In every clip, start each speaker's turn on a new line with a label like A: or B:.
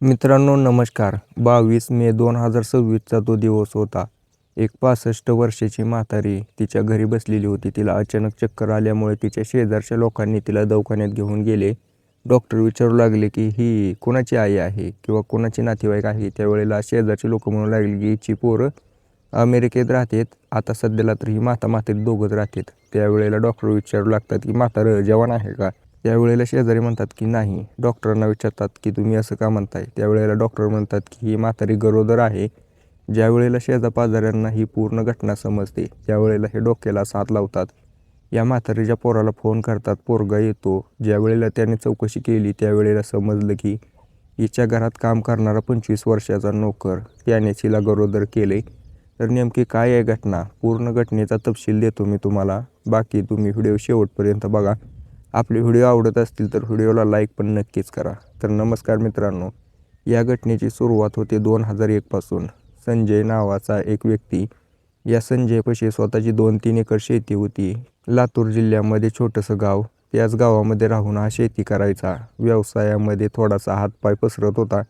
A: मित्रांनो नमस्कार. 22 मे 2026चा तो दिवस होता. एक 65 वर्षाची म्हातारी तिच्या घरी बसलेली होती. तिला अचानक चक्कर आल्यामुळे तिच्या शेजारच्या लोकांनी तिला दवाखान्यात घेऊन गेले. डॉक्टर विचारू लागले की ही कोणाची आई आहे किंवा कोणाची नातेवाईक आहे. त्यावेळेला शेजारचे लोक म्हणू लागले की हिची पोरं अमेरिकेत राहतात. आता सध्याला तर ही म्हातारी दोघंच राहतात. त्यावेळेला डॉक्टर विचारू लागतात की म्हातारं जेवण आहे का? त्यावेळेला शेजारी म्हणतात की नाही. डॉक्टरांना विचारतात की तुम्ही असं का म्हणताय? त्यावेळेला डॉक्टर म्हणतात की ही म्हातारी गरोदर आहे. ज्यावेळेला शेजापाजाऱ्यांना ही पूर्ण घटना समजते त्यावेळेला हे डोक्याला हात लावतात. या म्हातारीच्या पोराला फोन करतात. पोरगा येतो. ज्यावेळेला त्याने चौकशी केली त्यावेळेला समजलं की हिच्या घरात काम करणारा 25 वर्षाचा नोकर त्यानेच हिला गरोदर केले. तर नेमकी काय आहे घटना? पूर्ण घटनेचा तपशील देतो मी तुम्हाला. बाकी तुम्ही व्हिडिओ शेवटपर्यंत बघा. आपले व्हिडिओ आवडत असतील तर व्हिडिओला लाईक पण नक्कीच करा. तर नमस्कार मित्रांनो, या घटनेची सुरुवात होते 2001 पासून. संजय नावाचा एक व्यक्ती, या संजयपाशी स्वतःची 2-3 एकर शेती होती. लातूर जिल्ह्यामध्ये छोटंसं गाव. त्याच गावामध्ये राहून हा शेती करायचा. व्यवसायामध्ये थोडासा हातपाय पसरत होता,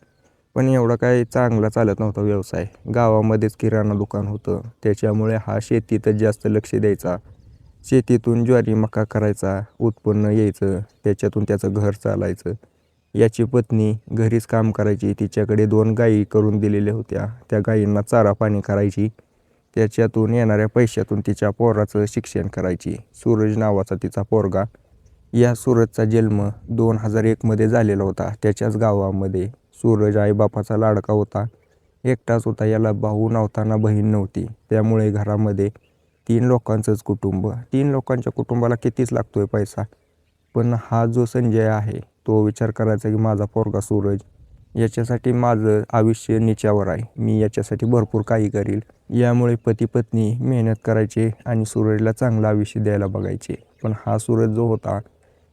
A: पण एवढा काही चांगला चालत नव्हता व्यवसाय. गावामध्येच किराणा दुकान होतं, त्याच्यामुळे हा शेतीतच जास्त लक्ष द्यायचा. शेतीतून ज्वारी मका करायचा, उत्पन्न यायचं, त्याच्यातून त्याचं घर चालायचं. याची पत्नी घरीच काम करायची. तिच्याकडे 2 गायी करून दिलेल्या होत्या. त्या गायींना चारा पाणी करायची. त्याच्यातून येणाऱ्या पैशातून तिच्या पोराचं शिक्षण करायची. सूरज नावाचा तिचा पोरगा. या सूरजचा जन्म 2001मध्ये झालेला होता. त्याच्याच गावामध्ये. सूरज आईबापाचा लाडका होता. एकटाच होता. याला भाऊ नव्हता ना बहीण नव्हती. त्यामुळे घरामध्ये 3 लोकांचंच कुटुंब. 3 लोकांच्या कुटुंबाला कितीच लागतोय पैसा. पण हा जो संजय आहे तो विचार करायचा की माझा पोरगा सूरज, याच्यासाठी माझं आयुष्य निच्यावर आहे. मी याच्यासाठी भरपूर काही करील. यामुळे पती पत्नी मेहनत करायचे आणि सूरजला चांगलं आयुष्य द्यायला बघायचे. पण हा सूरज जो होता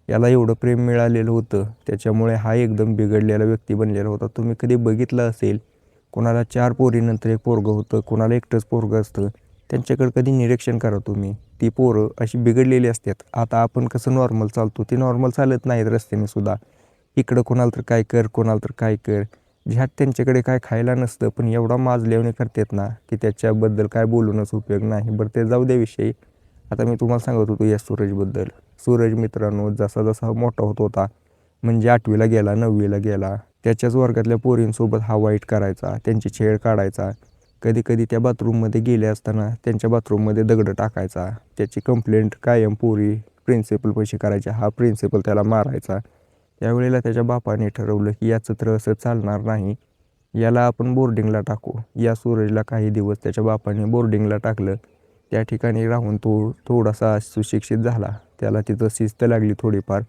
A: याला एवढं प्रेम मिळालेलं होतं, त्याच्यामुळे हा एकदम बिघडलेला व्यक्ती बनलेला होता. तुम्ही कधी बघितलं असेल, कोणाला 4 पोरीनंतर एक पोरगं होतं, कोणाला एकटंच पोरगं असतं. त्यांच्याकडे कधी निरीक्षण करा तुम्ही. ती पोरं अशी बिघडलेली असतात. आता आपण कसं नॉर्मल चालतो ते नॉर्मल चालत नाहीत रस्त्याने सुद्धा. इकडं कोणाला तर काय कर, कोणाला तर काय कर. ह्यात त्यांच्याकडे काय खायला नसतं, पण एवढा माजल्याने करतात ना की त्याच्याबद्दल काय बोलूनच उपयोग नाही. बरं ते जाऊ द्या विषयी. आता मी तुम्हाला सांगत होतो या सूरजबद्दल. सूरज मित्रांनो जसा जसा मोठा होत होता, म्हणजे 8वीला गेला, 9वीला गेला, त्याच्याच वर्गातल्या पोरींसोबत हा वाईट करायचा, त्यांची छेड काढायचा. कधी कधी त्या बाथरूममध्ये गेले असताना त्यांच्या बाथरूममध्ये दगडं टाकायचा. त्याची कंप्लेंट कायम पोरी प्रिन्सिपलपाशी करायच्या. हा प्रिन्सिपल त्याला मारायचा. त्यावेळेला त्याच्या बापाने ठरवलं की याचं तर असं चालणार नाही, याला आपण बोर्डिंगला टाकू. या सूरजला काही दिवस त्याच्या बापाने बोर्डिंगला टाकलं. त्या ठिकाणी राहून तो थोडासा सुशिक्षित झाला. त्याला तिथं शिस्त लागली थोडीफार.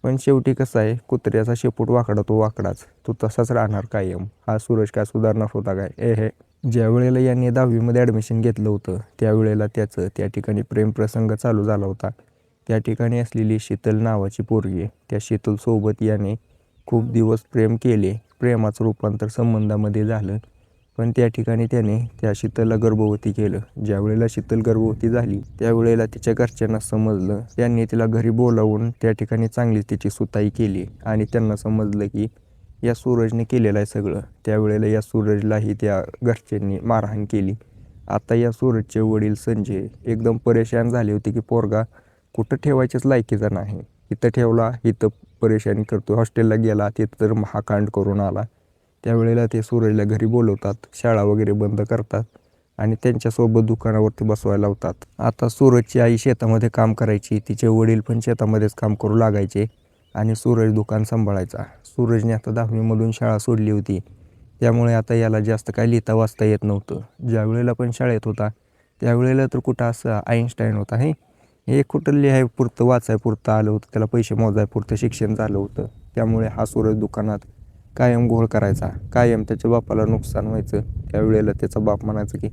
A: पण शेवटी कसं आहे, कुत्र्याचा शेपूट वाकडा तो वाकडाच. तो तसाच राहणार कायम. हा सूरज काय सुधारणार होता काय? हे ज्या वेळेला यांनी 10वीमध्ये ॲडमिशन घेतलं होतं त्यावेळेला त्याचं त्या ठिकाणी प्रेमप्रसंग चालू झाला होता. त्या ठिकाणी असलेली शीतल नावाची पोरगी, त्या शीतलसोबत याने खूप दिवस प्रेम केले. प्रेमाचं रूपांतर संबंधामध्ये झालं. पण त्या ठिकाणी त्याने त्या शीतलला गर्भवती केलं. ज्यावेळेला शीतल गर्भवती झाली त्यावेळेला तिच्या घरच्यांना समजलं. त्यांनी तिला घरी बोलावून त्या ठिकाणी चांगली तिची सुताई केली आणि त्यांना समजलं की या सूरजने केलेलं आहे सगळं. त्यावेळेला या सूरजलाही त्या घरच्यांनी मारहाण केली. आता या सूरजचे वडील संजय एकदम परेशान झाले होते की पोरगा कुठं ठेवायच्याच लायकीचा नाही. इथं ठेवला, इथं परेशानी करतो. हॉस्टेलला गेला, तिथं तर महाकांड करून आला. त्यावेळेला ते सूरजला घरी बोलवतात, शाळा वगैरे बंद करतात आणि त्यांच्यासोबत दुकानावरती बसवायला लावतात. आता सूरजची आई शेतामध्ये काम करायची, तिचे वडील पण शेतामध्येच काम करू लागायचे आणि सूरज दुकान सांभाळायचा. सूरजने आता 10वीमधून शाळा सोडली होती. त्यामुळे आता याला जास्त काय लिहिता वाचता येत नव्हतं. ज्यावेळेला पण शाळेत होता त्यावेळेला तर कुठं असं आईन्स्टाईन होता. हे कुठं लिहाय पुरतं वाचाय पुरतं आलं होतं, त्याला पैसे मोजाय पुरतं शिक्षण झालं होतं. त्यामुळे हा सूरज दुकानात कायम घोळ करायचा. कायम त्याच्या बापाला नुकसान व्हायचं. त्यावेळेला त्याचा बाप म्हणायचा की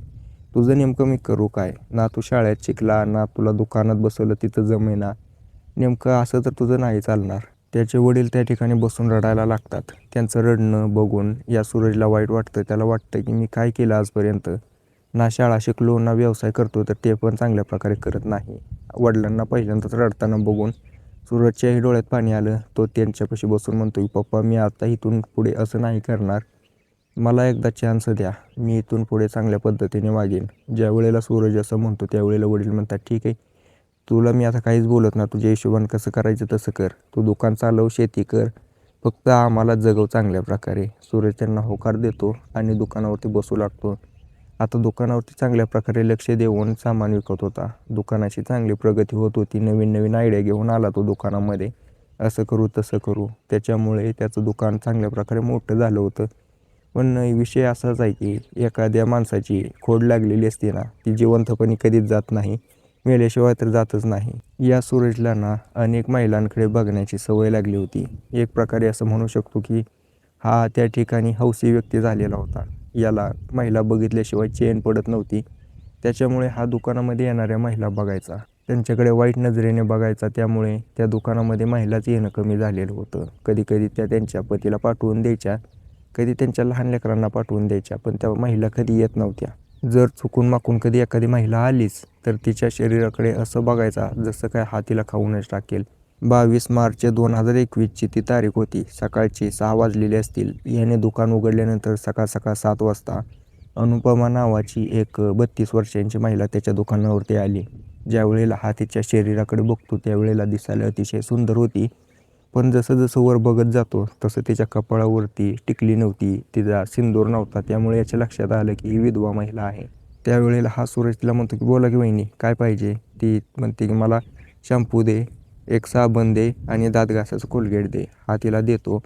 A: तुझं नेमकं मी करू काय? ना तू शाळेत शिकला, ना तुला दुकानात बसवलं तिथं जमेना. नेमकं असं तर तुझं नाही चालणार. त्याचे वडील त्या ठिकाणी बसून रडायला लागतात. त्यांचं रडणं बघून या सूरजला वाईट वाटतं. त्याला वाटतं की मी काय केलं आजपर्यंत? ना शाळा शिकलो, ना व्यवसाय करतो, तर ते पण चांगल्या प्रकारे करत नाही. वडिलांना पहिल्यांदाच रडताना बघून सूरजच्याही डोळ्यात पाणी आलं. तो त्यांच्यापाशी बसून म्हणतो की पप्पा, मी आता इथून पुढे असं नाही करणार. मला एकदा चान्स द्या. मी इथून पुढे चांगल्या पद्धतीने वागेन. ज्या वेळेला सूरज असं म्हणतो त्यावेळेला वडील म्हणतात, ठीक आहे, तुला मी आता काहीच बोलत ना, तुझ्या हिशोबाने कसं करायचं तसं कर. तू दुकान चालव, शेती कर, फक्त आम्हाला जगव चांगल्या प्रकारे. सूरज त्यांना होकार देतो आणि दुकानावरती बसू लागतो. आता दुकानावरती चांगल्या प्रकारे लक्ष देऊन सामान विकत होता. दुकानाची चांगली प्रगती होत होती. नवीन नवीन आयडिया घेऊन आला तो दुकानामध्ये. असं करू तसं करू. त्याच्यामुळे त्याचं दुकान चांगल्या प्रकारे मोठं झालं होतं. पण विषय असाच आहे की एखाद्या माणसाची खोड लागलेली असते ना, ती जिवंतपणी कधीच जात नाही, मेल्याशिवाय तर जातच नाही. या सूरजला ना अनेक महिलांकडे बघण्याची सवय लागली होती. एक प्रकारे असं म्हणू शकतो की हा त्या ठिकाणी हौसी व्यक्ती झालेला होता. याला महिला बघितल्याशिवाय चैन पडत नव्हती. त्याच्यामुळे हा दुकानामध्ये येणाऱ्या महिला बघायचा, त्यांच्याकडे वाईट नजरेने बघायचा. त्यामुळे त्या दुकानामध्ये महिलाच येणं कमी झालेलं होतं. कधीकधी त्या त्यांच्या पतीला पाठवून द्यायच्या, कधी त्यांच्या लहान लेकरांना पाठवून द्यायच्या, पण त्या महिला कधी येत नव्हत्या. जर चुकून माकून कधी एखादी महिला आलीच तर तिच्या शरीराकडे असं बघायचा जसं काय हा तिला खाऊनच टाकेल. 22 मार्च 2021ची ती तारीख होती. सकाळचे 6 वाजलेले असतील. याने दुकान उघडल्यानंतर सकाळ सकाळ 7 वाजता अनुपमा नावाची एक 32 वर्षांची महिला त्याच्या दुकानावरती आली. ज्यावेळेला हा तिच्या शरीराकडे बघतो त्यावेळेला दिसायला अतिशय सुंदर होती. पण जसं जसं वर बघत जातो तसं तिच्या कपाळावरती टिकली नव्हती, तिचा सिंदूर नव्हता. त्यामुळे याच्या लक्षात आलं की ही विधवा महिला आहे. त्यावेळेला हा सूरज तिला म्हणतो की बोला की वहिनी, काय पाहिजे? ती म्हणते की मला शॅम्पू दे, एक साबण दे आणि दात घासाचं कोलगेट दे. हा तिला देतो.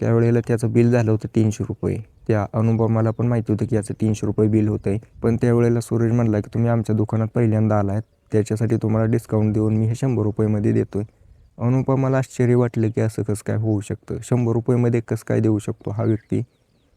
A: त्यावेळेला त्याचं बिल झालं होतं 300 रुपये. त्या अनुपमाला पण माहिती होतं की याचं 300 रुपये बिल होतं आहे. पण त्यावेळेला सूरज म्हणला की तुम्ही आमच्या दुकानात पहिल्यांदा आलात, त्याच्यासाठी तुम्हाला डिस्काउंट देऊन मी हे 100 रुपयेमध्ये देतो आहे. अनुपमाला आश्चर्य वाटलं की असं कसं काय होऊ शकतं, 100 रुपयेमध्ये कसं काय देऊ शकतो हा व्यक्ती.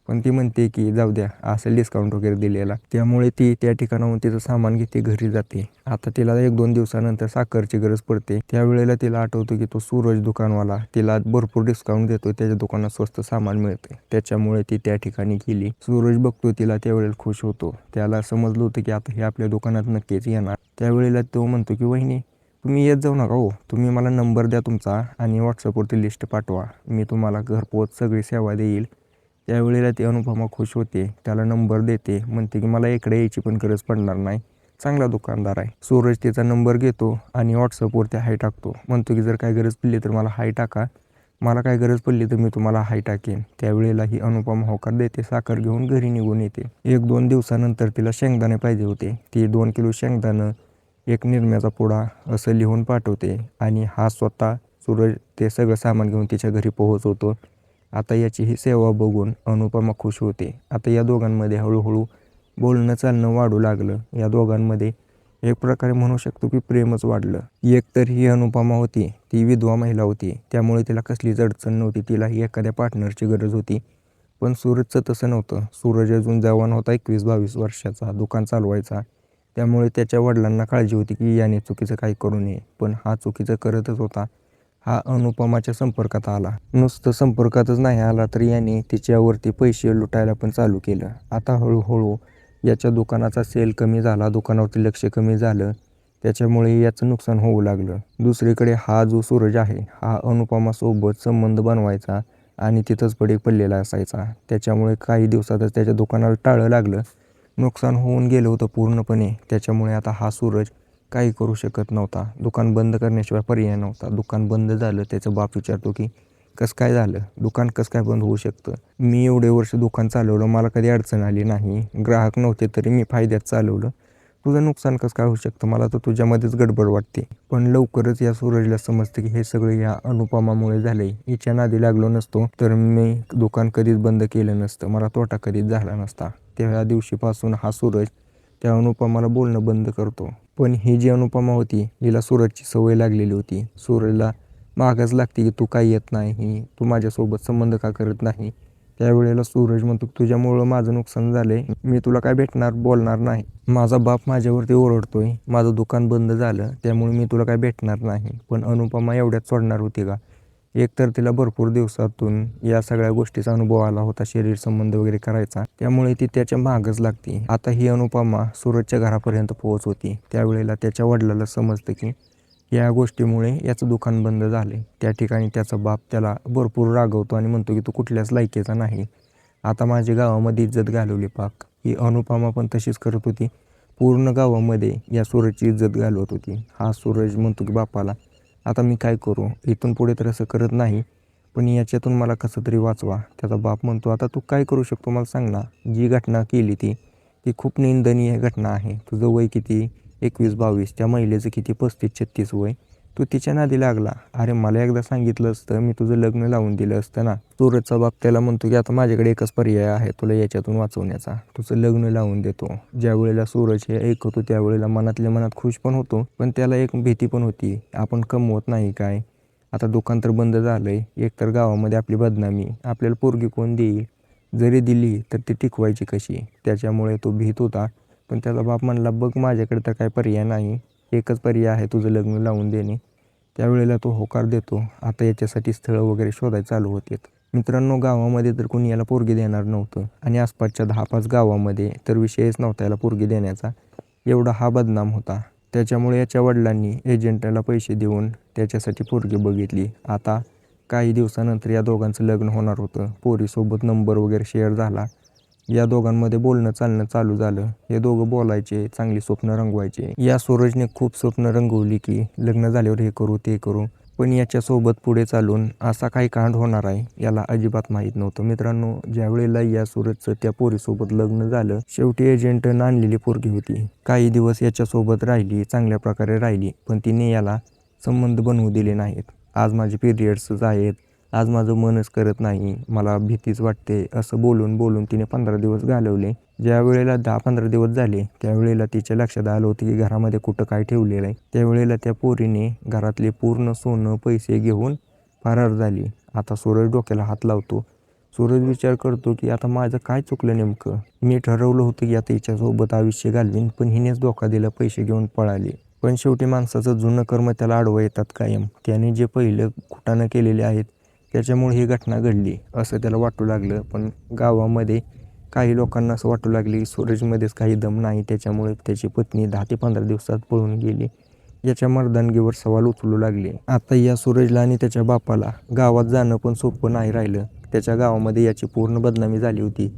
A: पण ती म्हणते की जाऊ द्या, असेल डिस्काउंट वगैरे दिलेला. त्यामुळे ती त्या ठिकाणाहून तिचं सामान घेते, घरी जाते. आता तिला 1-2 दिवसानंतर साखरची गरज पडते. त्यावेळेला तिला आठवतं की तो सूरज दुकानवाला तिला भरपूर डिस्काउंट देतो, त्याच्या दुकानात स्वस्त सामान मिळते. त्याच्यामुळे ती त्या ठिकाणी गेली. सूरज बघतो तिला, त्यावेळेला खुश होतो. त्याला समजलं होतं की आता हे आपल्या दुकानात नक्कीच येणार. त्यावेळेला तो म्हणतो की वहिनी, तुम्ही येत जाऊ नका हो, तुम्ही मला नंबर द्या तुमचा आणि व्हॉट्सअपवरती लिस्ट पाठवा, मी तुम्हाला घरपोच सगळी सेवा देईल. त्यावेळेला ती अनुपमा खुश होते, त्याला नंबर देते, म्हणते की मला इकडे यायची पण गरज पडणार नाही, चांगला दुकानदार आहे. सूरज तिचा नंबर घेतो आणि व्हॉट्सअपवरती हाय टाकतो. म्हणतो की जर काय गरज पडली तर मला हाय टाका, मला काय गरज पडली तर मी तुम्हाला हाय टाकेन. त्यावेळेला ही अनुपमा होकार देते, साखर घेऊन घरी निघून येते. 1-2 दिवसानंतर तिला शेंगदाणे पाहिजे होते. ती 2 किलो शेंगदाणं, एक निरम्याचा पुडा असं लिहून पाठवते आणि हा स्वतः सूरज ते सगळं सामान घेऊन तिच्या घरी पोहोचवतो. आता याची ही सेवा बघून अनुपमा खुश होते. आता या दोघांमध्ये हळूहळू बोलणं चालणं वाढू लागलं. या दोघांमध्ये एक प्रकारे म्हणू शकतो की प्रेमच वाढलं. एक तर ही अनुपमा होती, ती विधवा महिला होती, त्यामुळे तिला कसलीच अडचण नव्हती. तिलाही एखाद्या पार्टनरची गरज होती. पण सूरजचं तसं नव्हतं. सूरज अजून जवान होता, 21-22 वर्षाचा, दुकान चालवायचा. त्यामुळे त्याच्या वडिलांना काळजी होती की याने चुकीचं काही करू नये. पण हा चुकीचं करतच होता. हा अनुपमाच्या संपर्कात आला. नुसतं संपर्कातच नाही आला तर याने तिच्यावरती पैसे लुटायला पण चालू केलं. आता हळूहळू याच्या दुकानाचा सेल कमी झाला, दुकानावरती लक्ष कमी झालं. त्याच्यामुळे याचं नुकसान होऊ लागलं. दुसरीकडे हा जो सूरज आहे, हा अनुपमासोबत संबंध बनवायचा आणि तिथंच पडे पडलेला असायचा. त्याच्यामुळे काही दिवसातच त्याच्या दुकानाला टाळं लागलं. नुकसान होऊन गेलं होतं पूर्णपणे. त्याच्यामुळे आता हा सूरज काही करू शकत नव्हता. दुकान बंद करण्याशिवाय पर्याय नव्हता. दुकान बंद झालं. त्याचा बाप विचारतो की कसं काय झालं, दुकान कसं काय बंद होऊ शकतं? मी एवढे वर्ष दुकान चालवलं, मला कधी अडचण आली नाही, ग्राहक नव्हते तरी मी फायद्यात चालवलं, तुझं नुकसान कसं काय होऊ शकतं? मला तर तुझ्यामध्येच गडबड वाटते. पण लवकरच या सूरजला समजतं की हे सगळं या अनुपमामुळे झाले. हिच्या नादी लागलो नसतो तर मी दुकान कधीच बंद केलं नसतं, मला तोटा कधीच झाला नसता. त्या दिवशीपासून हा सूरज त्या अनुपमाला बोलणं बंद करतो. पण ही जी अनुपमा होती, हिला सूरजची सवय लागलेली होती. सूरजला मागच लागते की तू काय येत नाही, तू माझ्यासोबत संबंध का करत नाही. त्यावेळेला सूरज म्हणतो तुझ्यामुळं माझं नुकसान झाले, मी तुला काय भेटणार, बोलणार नाही. माझा बाप माझ्यावरती ओरडतोय, माझं दुकान बंद झालं, त्यामुळे मी तुला काय भेटणार नाही. पण अनुपमा एवढ्यात सोडणार होती का? एकतर तिला भरपूर दिवसातून या सगळ्या गोष्टीचा अनुभव आला होता, शरीर संबंध वगैरे करायचा. त्यामुळे ती त्याच्या मागच लागते. आता ही अनुपमा सूरजच्या घरापर्यंत पोहोच होती. त्यावेळेला त्याच्या वडिलाला समजतं की या गोष्टीमुळे याचं दुकान बंद झाले. त्या ठिकाणी त्याचा बाप त्याला भरपूर रागवतो आणि म्हणतो की तू कुठल्याच लायकीचा नाही. आता माझ्या गावामध्ये इज्जत घालवली पाक. ही अनुपमा पण तशीच करत होती. पूर्ण गावामध्ये या सूरजची इज्जत घालवत होती. हा सूरज म्हणतो की बापाला आता मी काय करू, इथून पुढे तर असं करत नाही, पण याच्यातून मला कसं तरी वाचवा. त्याचा बाप म्हणतो आता तू काय करू शकतो मला सांग ना. जी घटना केली ती खूप निंदनीय घटना आहे. तुझं वय किती 21-22, त्या महिलेचं किती 35-36 वय. तू तिच्या नादी लागला. अरे मला एकदा सांगितलं असतं मी तुझं लग्न लावून दिलं असतं ना. सूरजचा बाप त्याला म्हणतो की आता माझ्याकडे एकच पर्याय आहे तुला याच्यातून वाचवण्याचा, तुझं लग्न लावून देतो. ज्या वेळेला सूरज हे ऐकतो त्यावेळेला मनातल्या मनात खुश पण होतो, पण त्याला एक भीती पण होती. आपण कमवत नाही काय, आता दुकान तर बंद झालंय, एकतर गावामध्ये आपली बदनामी, आपल्याला पोरगी कोण देईल, जरी दिली तर ती टिकवायची कशी. त्याच्यामुळे तो भीत होता. पण त्याचा बाप म्हणला बघ माझ्याकडे तर काय पर्याय नाही, एकच पर्याय आहे तुझं लग्न लावून देणे. त्यावेळेला तो होकार देतो. आता याच्यासाठी स्थळं वगैरे शोधायला चालू होते. मित्रांनो गावामध्ये तर कोणी याला पोरगी देणार नव्हतं आणि आसपासच्या 10-5 गावामध्ये तर विषयच नव्हता याला पोरगी देण्याचा, एवढा हा बदनाम होता. त्याच्यामुळे याच्या वडिलांनी एजंटला पैसे देऊन त्याच्यासाठी पोरगी बघितली. आता काही दिवसानंतर या दोघांचं लग्न होणार होतं. पोरीसोबत नंबर वगैरे शेअर झाला. या दोघांमध्ये बोलणं चालणं चालू झालं. हे दोघं बोलायचे, चांगली स्वप्न रंगवायचे. या सूरजने खूप स्वप्न रंगवली की लग्न झाल्यावर हे करू ते करू, पण याच्यासोबत पुढे चालून असा काही कांड होणार आहे याला अजिबात माहीत नव्हतं. मित्रांनो ज्या वेळेला या सूरजचं त्या पोरीसोबत लग्न झालं, शेवटी एजंटनं आणलेली पोरगी होती. काही दिवस याच्यासोबत राहिली, चांगल्या प्रकारे राहिली, पण तिने याला संबंध बनवू दिले नाहीत. आज माझे पिरियड्सच आहेत, आज माझं मनच करत नाही, मला भीतीच वाटते, असं बोलून बोलून तिने 15 दिवस घालवले. ज्या वेळेला 10-15 दिवस झाले त्यावेळेला तिच्या लक्षात आलं होतं की घरामध्ये कुठं काय ठेवलेलं आहे. त्यावेळेला त्या पोरीने घरातले पूर्ण सोनं पैसे घेऊन फरार झाली. आता सूरज डोक्याला हात लावतो. सूरज विचार करतो की आता माझं काय चुकलं नेमकं. मी ठरवलं होतं की आता हिच्यासोबत आयुष्य घालवीन, पण हिनेच धोका दिला, पैसे घेऊन पळाली. पण शेवटी माणसाचं जुनं कर्म त्याला आडवं येतात कायम. त्याने जे पहिलं कुटाणं केलेले आहेत त्याच्यामुळे ही घटना घडली असं त्याला वाटू लागलं. पण गावामध्ये काही लोकांना असं वाटू लागले की सूरजमध्येच काही दम नाही, त्याच्यामुळे त्याची पत्नी 10 ते 15 दिवसात पळून गेली. याच्या मर्दानगीवर सवाल उचलू लागले. आता या सूरजला आणि त्याच्या बापाला गावात जाणं पण सोपं नाही राहिलं. त्याच्या गावामध्ये याची पूर्ण बदनामी झाली होती,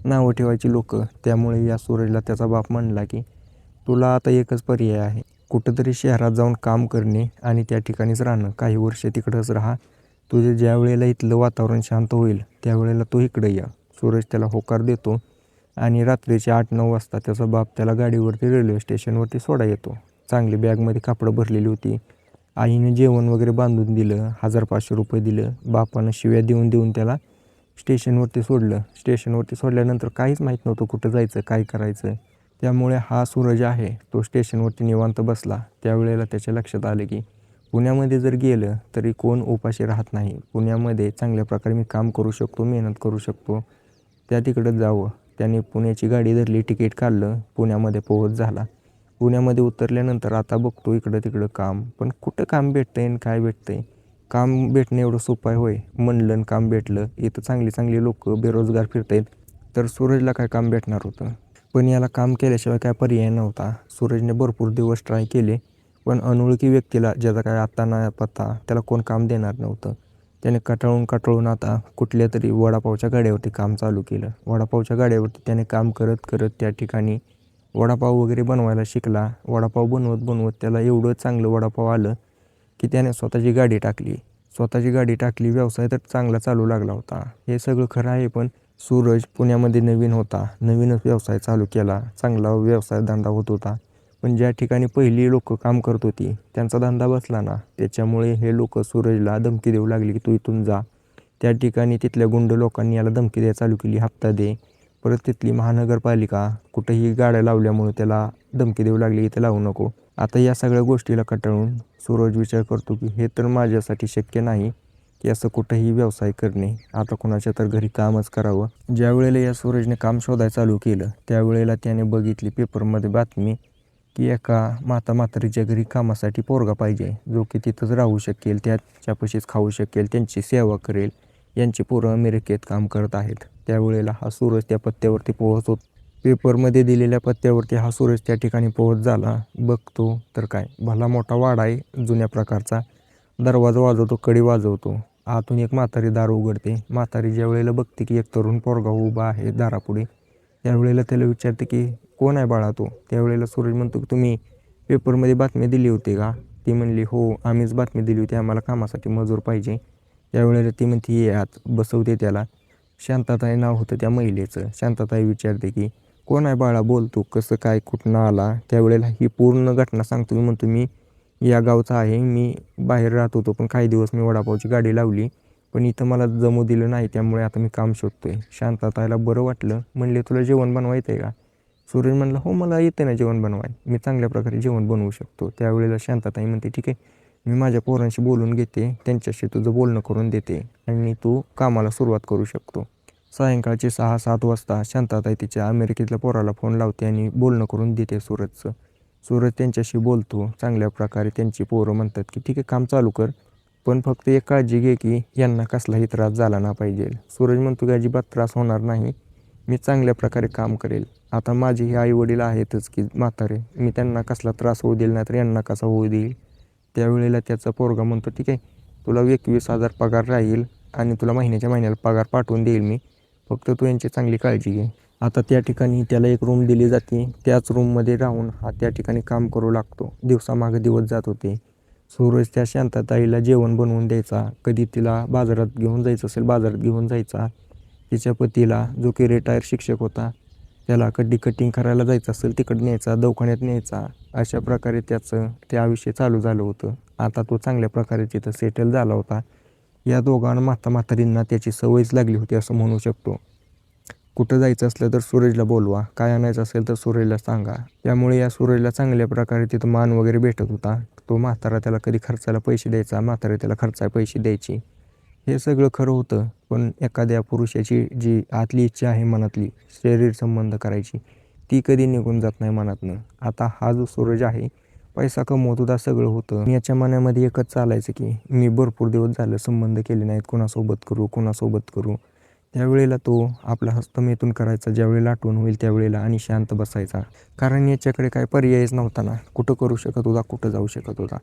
A: नावं ठेवायची लोक. त्यामुळे या सूरजला त्याचा बाप म्हणला की तुला आता एकच पर्याय आहे, कुठंतरी शहरात जाऊन काम करणे आणि त्या ठिकाणीच राहणं, काही वर्ष तिकडंच राहा. तुझे ज्या वेळेला इथलं वातावरण शांत होईल त्यावेळेला तो इकडे या. सूरज त्याला होकार देतो आणि रात्रीचे 8-9 वाजता त्याचा बाप त्याला गाडीवरती रेल्वे स्टेशनवरती सोडा येतो. चांगली बॅगमध्ये कापडं भरलेली होती. आईने जेवण वगैरे बांधून दिलं, 1000-500 रुपये दिलं. बापानं शिव्या देऊन देऊन त्याला स्टेशनवरती सोडलं. स्टेशनवरती सोडल्यानंतर काहीच माहीत नव्हतं कुठं जायचं काय करायचं. त्यामुळे हा सूरज आहे तो स्टेशनवरती निवांत बसला. त्यावेळेला त्याच्या लक्षात आलं की पुण्यामध्ये जर गेलं तरी कोण उपाशी राहत नाही. पुण्यामध्ये चांगल्या प्रकारे मी काम करू शकतो, मेहनत करू शकतो, त्या तिकडं जावं. त्याने पुण्याची गाडी धरली, तिकीट काढलं, पुण्यामध्ये पोहोच झाला. पुण्यामध्ये उतरल्यानंतर आता बघतो इकडं तिकडं काम, पण कुठं काम भेटतंय आणि काय भेटतंय. काम भेटणं एवढं सोपं आहे होय. म्हणलं आणि काम भेटलं. इथं चांगली चांगली लोक बेरोजगार फिरतायत, तर सूरजला काय काम भेटणार होतं. पण याला काम केल्याशिवाय काय पर्याय नव्हता. सूरजने भरपूर दिवस ट्राय केले, पण अनोळखी व्यक्तीला ज्याचा काय आता ना पत्ता त्याला कोण काम देणार नव्हतं. त्याने कंटाळून आता कुठल्या तरी वडापावच्या गाड्यावरती काम चालू केलं. वडापावच्या गाड्यावरती त्याने काम करत करत त्या ठिकाणी वडापाव वगैरे बनवायला शिकला. वडापाव बनवत बनवत त्याला एवढं चांगलं वडापाव आलं की त्याने स्वतःची गाडी टाकली. स्वतःची गाडी टाकली, व्यवसाय तर चांगला चालू लागला होता. हे सगळं खरं आहे, पण सूरज पुण्यामध्ये नवीन होता, नवीनच व्यवसाय चालू केला, चांगला व्यवसाय धंदा होत होता. पण ज्या ठिकाणी पहिली लोक काम करत होती त्यांचा धंदा बसला ना, त्याच्यामुळे हे लोक सूरजला धमकी देऊ लागली की तू इथून जा. त्या ठिकाणी तिथल्या गुंड लोकांनी याला धमकी द्यायला चालू केली, हप्ता दे. परत तिथली महानगरपालिका कुठेही गाड्या लावल्यामुळे त्याला धमकी देऊ लागली की ते लावू नको. आता या सगळ्या गोष्टीला कंटाळून सूरज विचार करतो की हे तर माझ्यासाठी शक्य नाही की असं कुठंही व्यवसाय करणे, आता कोणाच्या तर घरी कामच करावं. ज्या वेळेला या सूरजने काम शोधायला चालू केलं त्यावेळेला त्याने बघितली पेपरमध्ये बातमी की एका म्हातारीच्या घरी कामासाठी पोरगा पाहिजे, जो की तिथंच राहू शकेल, त्याच्यापाशीच खाऊ शकेल, त्यांची सेवा करेल. यांची पोरं अमेरिकेत काम करत आहेत. त्यावेळेला हा सूरज त्या पत्त्यावरती पोहोचतो. पेपरमध्ये दिलेल्या पत्त्यावरती हा सूरज त्या ठिकाणी पोहोच झाला. बघतो तर काय, भला मोठा वाडा आहे जुन्या प्रकारचा. दरवाजा वाजवतो, कडी वाजवतो. आतून एक म्हातारी दार उघडते. म्हातारी ज्या वेळेला बघते की एक तरुण पोरगा उभा आहे दारापुढे, त्यावेळेला त्याला विचारते की कोण आहे बाळा तो? त्यावेळेला सूरज म्हणतो की तुम्ही पेपरमध्ये बातमी दिली होती का? ती म्हणली हो, आम्हीच बातमी दिली होती, आम्हाला कामासाठी मजूर पाहिजे. त्यावेळेला ती म्हणते ये आत. बसवते त्याला. शांताताई नाव होतं त्या महिलेचं. शांताताई विचारते की कोण आहे बाळा, बोल तू, कसं काय, कुठनं आला? त्यावेळेला ही पूर्ण घटना सांगतो. मी म्हणतो मी या गावचा आहे, मी बाहेर राहत होतो, पण काही दिवस मी वडापावची गाडी लावली, पण इथं मला जमू दिलं नाही, त्यामुळे आता मी काम शोधतोय. शांतताईला बरं वाटलं. म्हणले तुला जेवण बनवायचं आहे का? सूरज म्हणला हो, मला येते ना जेवण बनवाय, मी चांगल्या प्रकारे जेवण बनवू शकतो. त्यावेळेला शांतताई म्हणते ठीक आहे, मी माझ्या पोरांशी बोलून घेते, त्यांच्याशी तुझं बोलणं करून देते आणि तू कामाला सुरुवात करू शकतो. सायंकाळचे 6-7 वाजता शांतताई तिच्या अमेरिकेतल्या पोराला फोन लावते आणि बोलणं करून देते सूरजचं. सूरज त्यांच्याशी बोलतो चांगल्या प्रकारे. त्यांची पोरं म्हणतात की ठीक आहे, काम चालू कर, पण फक्त एक काळजी घे की यांना कसलाही त्रास झाला ना पाहिजे. सूरज म्हणतो की अजिबात त्रास होणार नाही, मी चांगल्या प्रकारे काम करेल. आता माझे हे आईवडील आहेतच की म्हातारे, मी त्यांना कसला त्रास होऊ देईल, नाही तर यांना कसा होऊ देईल. त्यावेळेला त्याचा पोरगा म्हणतो ठीक आहे, तुला 21,000 पगार राहील आणि तुला महिन्याला पगार पाठवून देईल मी, फक्त तू यांची चांगली काळजी घे. आता त्या ठिकाणी त्याला एक रूम दिली जाते. त्याच रूममध्ये राहून हा त्या ठिकाणी काम करू लागतो. दिवसामागे दिवस जात होते. सूरज त्या शांतताईला जेवण बनवून द्यायचा. कधी तिला बाजारात घेऊन जायचं असेल बाजारात घेऊन जायचा. तिच्या पतीला जो की रिटायर शिक्षक होता, त्याला कधी कटिंग करायला जायचं असेल तिकडे न्यायचा, दवाखान्यात न्यायचा. अशा प्रकारे त्याचं ते आयुष्य चालू झालं होतं. आता तो चांगल्या प्रकारे तिथं सेटल झाला होता. या दोघांना म्हातारींना त्याची सवयच लागली होती असं म्हणू शकतो. कुठं जायचं असलं तर सूरजला बोलवा, काय आणायचं असेल तर सूरजला सांगा. त्यामुळे या सूरजला चांगल्या प्रकारे तिथं मान वगैरे भेटत होता. तो म्हातारा त्याला कधी खर्चाला पैसे द्यायचा, म्हातारे त्याला खर्चाला पैसे द्यायची. हे सगळं खरं होतं, पण एखाद्या पुरुषाची जी आतली इच्छा आहे मनातली शरीर संबंध करायची, ती कधी निघून जात नाही मनातनं. आता हा जो सूरज आहे, पैसा कमवत होता, सगळं होतं. याच्या मनामध्ये एकच चालायचं की मी भरपूर दिवस झालं संबंध केले नाहीत, कोणासोबत करू. त्यावेळेला तो आपला हस्तमैथून करायचा, ज्यावेळेला आठवण होईल त्यावेळेला, आणि शांत बसायचा. कारण याच्याकडे काय पर्यायच नव्हता ना. कुठं करू शकत होता, कुठं जाऊ शकत होता.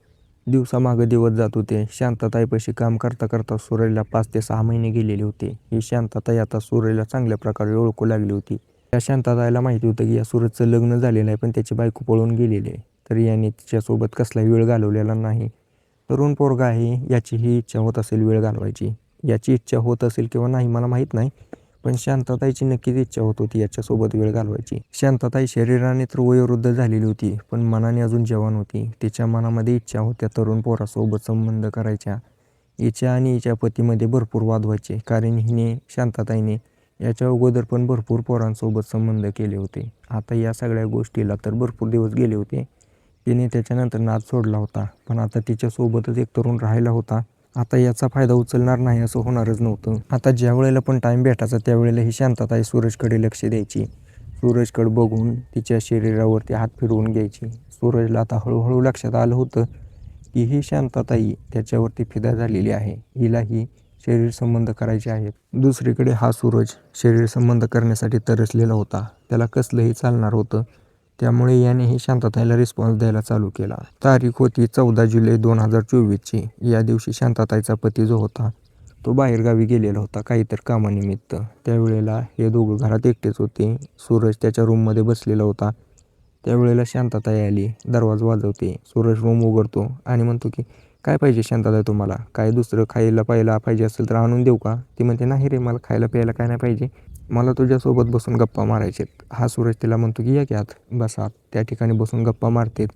A: दिवसामागं दिवस जात होते. शांतताईपाशी काम करता करता सूरजला 5 ते 6 महिने गेलेले होते. ही शांतताई आता सूरजला चांगल्या प्रकारे ओळखू लागली होती. त्या शांतताईला माहिती होतं की या सूरजचं लग्न झालेलं आहे, पण त्याची बायको पळून गेलेली आहे. तरी याने तिच्यासोबत कसलाही वेळ घालवलेला नाही. तरुण पोरगा आहे, याची ही इच्छा होत असेल वेळ घालवायची. याची इच्छा होत असेल किंवा नाही मला माहीत नाही, पण शांतताईची नक्कीच इच्छा होत होती याच्यासोबत वेळ घालवायची. शांतताई शरीराने तर वयोवृद्ध झालेली होती, पण मनाने अजून जवान होती. तिच्या मनामध्ये इच्छा होत्या तरुण पोरासोबत संबंध करायच्या. हिच्या आणि हिच्या पतीमध्ये भरपूर वाद व्हायचे, कारण हिने शांतताईने याच्या अगोदर पण भरपूर पोरांसोबत संबंध केले होते. आता या सगळ्या गोष्टीला तर भरपूर दिवस गेले होते. तिने त्याच्यानंतर नाद सोडला होता, पण आता तिच्यासोबतच एक तरुण राहिला होता. आता याचा फायदा उचलणार नाही असं होणारच नव्हतं. आता ज्या वेळेला पण टाईम भेटायचा त्यावेळेला ही शांतताई सूरजकडे लक्ष द्यायची. सूरजकडे बघून तिच्या शरीरावरती हात फिरवून घ्यायची. सूरजला आता हळूहळू लक्षात आलं होतं की ही शांतताई त्याच्यावरती फिदा झालेली आहे, हिलाही शरीर संबंध करायचे आहेत. दुसरीकडे हा सूरज शरीर संबंध करण्यासाठी तरसलेला होता. त्याला कसलंही चालणार होतं. त्यामुळे यानेही शांतताईला रिस्पॉन्स द्यायला चालू केला. तारीख होती 14 जुलै 2024ची. या दिवशी शांतताईचा पती जो होता तो बाहेरगावी गेलेला होता काहीतरी कामानिमित्त. त्यावेळेला हे दोघं घरात एकटेच होते. सूरज त्याच्या रूममध्ये बसलेला होता. त्यावेळेला शांतताई आली, दरवाजा वाजवते. सूरज रूम उघडतो आणि म्हणतो की काय पाहिजे शांतताई तुम्हाला? काय दुसरं खायला प्यायला पाहिजे असेल तर आणून देऊ का? ती म्हणते नाही रे, मला खायला प्यायला काय नाही पाहिजे, मला तुझ्यासोबत बसून गप्पा मारायचेत. हा सूरज तिला म्हणतो की या की आत बसा. त्या ठिकाणी बसून गप्पा मारतेत.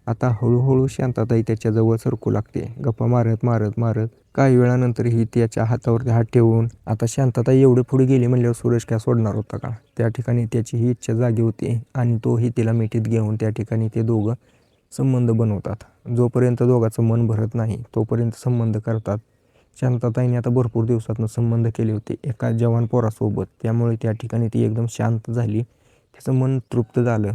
A: आता हळूहळू शांतताई त्याच्याजवळ सरकू लागते. गप्पा मारत काही वेळानंतर ही त्याच्या हातावरती हात ठेवून, आता शांतताई एवढे पुढे गेली म्हणल्यावर सूरज काय सोडणार होता का? त्या ठिकाणी त्याची ही इच्छा जागी होती आणि तोही तिला मिठीत घेऊन त्या ठिकाणी ते दोघं संबंध बनवतात. जोपर्यंत दोघांचं मन भरत नाही तोपर्यंत संबंध करतात. शांतताईने आता भरपूर दिवसातून संबंध केले होते एका जवान पोरासोबत. त्यामुळे त्या ठिकाणी ती एकदम शांत झाली. तिचं मन तृप्त झालं.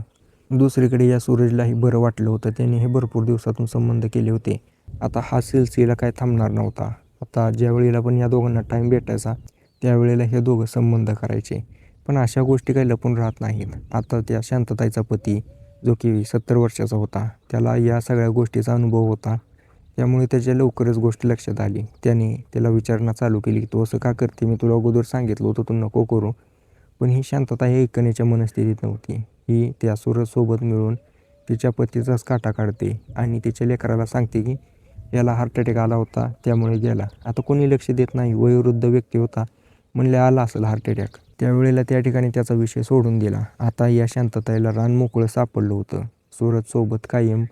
A: दुसरीकडे या सूरजलाही बरं वाटलं होतं. त्याने हे भरपूर दिवसातून संबंध केले होते. आता हा सिलसिला काय थांबणार नव्हता. आता ज्या वेळेला पण या दोघांना टाईम भेटायचा त्यावेळेला हे दोघं संबंध करायचे. पण अशा गोष्टी काही लपून राहत नाहीत. आता त्या शांतताईचा पती जो की 70 वर्षाचा होता, त्याला या सगळ्या गोष्टीचा अनुभव होता. त्यामुळे त्याच्या लवकरच गोष्ट लक्षात आली. त्याने त्याला विचारणा चालू केली, "तू असं का करते? मी तुला अगोदर सांगितलं होतं तू नको करू." पण ही शांतता ही ऐकण्याच्या मनस्थितीत नव्हती. ही त्या सूरजसोबत मिळून तिच्या पतीचाच काटा काढते आणि तिच्या लेकराला सांगते की याला हार्ट अटॅक आला होता त्यामुळे गेला. आता कोणी लक्ष देत नाही. वयोवृद्ध व्यक्ती होता, म्हणले आला असेल हार्ट अटॅक. त्यावेळेला त्या ठिकाणी त्याचा विषय सोडून दिला. आता या शांतताईला रान मोकळं सापडलं होतं. सूरजसोबत कायम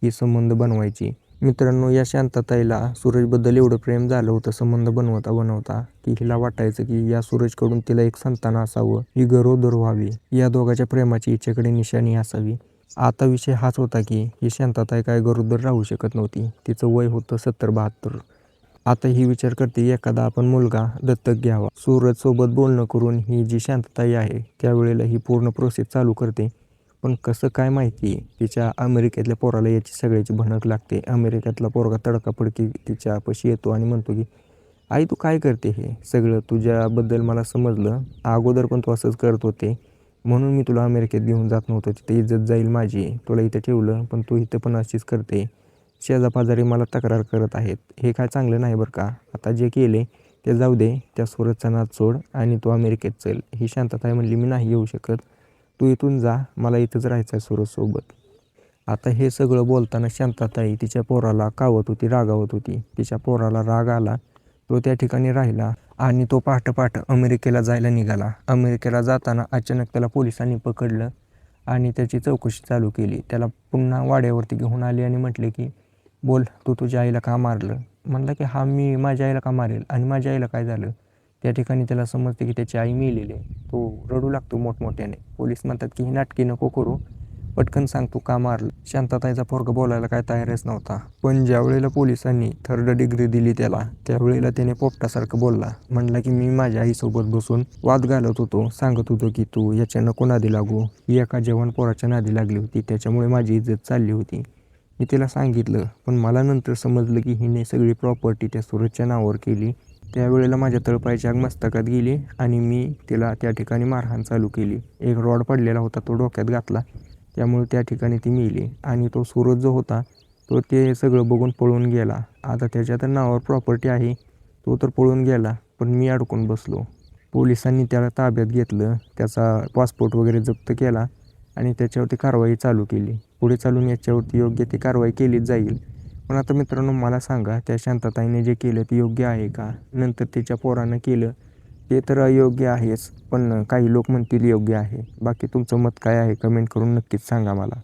A: ही संबंध बनवायची. मित्रांनो, या शांतताईला सूरजबद्दल एवढं प्रेम झालं होतं संबंध बनवता बनवता की हिला वाटायचं की या सूरजकडून तिला एक संतान असावं, ही गरोदर व्हावी, या दोघांच्या प्रेमाची हिच्याकडे निशाणी असावी. आता विषय हाच होता की ही शांतताई काय गरोदर राहू शकत नव्हती. तिचं वय होतं 70-72. आता ही विचार करते एखादा आपण मुलगा दत्तक घ्यावा. सूरजसोबत बोलणं करून ही जी शांतताई आहे त्यावेळेला ही पूर्ण प्रोसेस चालू करते. पण कसं काय माहिती, तिच्या अमेरिकेतल्या पोराला याची सगळ्याची भनक लागते. अमेरिकेतला पोरगा तडकाफडकी तिच्यापाशी येतो आणि म्हणतो की आई तू काय करते हे सगळं? तुझ्याबद्दल मला समजलं, अगोदर पण तू असंच करत होते, म्हणून मी तुला अमेरिकेत घेऊन जात नव्हतं. तिथे इज्जत जाईल माझी. तुला इथं ठेवलं, पण तू इथं पण अशीच करते. शेजापाजारी मला तक्रार करत आहेत. हे काय चांगलं नाही बरं का. आता जे केले ते जाऊ दे. त्या सूरजचा नाद सोड आणि तू अमेरिकेत चल. ही शांतताई म्हणली, मी नाही येऊ शकत. तू इथून जा. मला इथंच राहायचं आहे सूरजसोबत. आता हे सगळं बोलताना शांतताई तिच्या पोराला कावत होती, रागावत होती. तिच्या पोराला राग आला. तो त्या ठिकाणी राहिला आणि तो पहाटे अमेरिकेला जायला निघाला. अमेरिकेला जाताना अचानक त्याला पोलिसांनी पकडलं आणि त्याची चौकशी चालू केली. त्याला पुन्हा वाड्यावरती घेऊन आले आणि म्हटले की बोल, तू तुझ्या आईला का मारलं? म्हणला की हा मी माझ्या आईला का मारेल आणि माझ्या आईला काय झालं? त्या ठिकाणी त्याला समजते की त्याची आई मेलेली आहे. तो रडू लागतो मोठमोठ्याने. पोलीस म्हणतात की ही नाटकी नको करू, पटकन सांग तू का मारलं? शांतताईचा पोरगा बोलायला काय तयारच नव्हता. पण ज्या वेळेला पोलिसांनी 3rd डिग्री दिली त्याला, त्यावेळेला त्याने पोपटासारखं बोलला. म्हणला की मी माझ्या आईसोबत बसून वाद घालत होतो, सांगत होतो की तू याच्या नको नादी लागू. ही एका जवान पोराच्या नादी लागली होती, त्याच्यामुळे माझी इज्जत चालली होती. मी तिला सांगितलं, पण मला नंतर समजलं की हिने सगळी प्रॉपर्टी त्या सूरजच्या नावावर केली. त्यावेळेला माझ्या तळपायाची आग मस्तकात गेली आणि मी तिला त्या ठिकाणी मारहाण चालू केली. एक रॉड पडलेला होता, तो डोक्यात घातला. त्यामुळे त्या ठिकाणी ती मेली आणि तो सूरज जो होता तो ते सगळं बघून पळून गेला. आता त्याच्या तर नावावर प्रॉपर्टी आहे, तो तर पळून गेला, पण मी अडकून बसलो. पोलिसांनी त्याला ताब्यात घेतलं, त्याचा पासपोर्ट वगैरे जप्त केला आणि त्याच्यावरती कारवाई चालू केली. पुढे चालून याच्यावरती योग्य ती कारवाई केलीच जाईल. पण आता मित्रांनो, मला सांगा त्या शांतताईने जे केलं ते योग्य आहे का? नंतर तिच्या पोरानं केलं ते तर अयोग्य आहेच, पण काही लोक म्हणतील योग्य आहे. बाकी तुमचं मत काय आहे? कमेंट करून नक्कीच सांगा मला.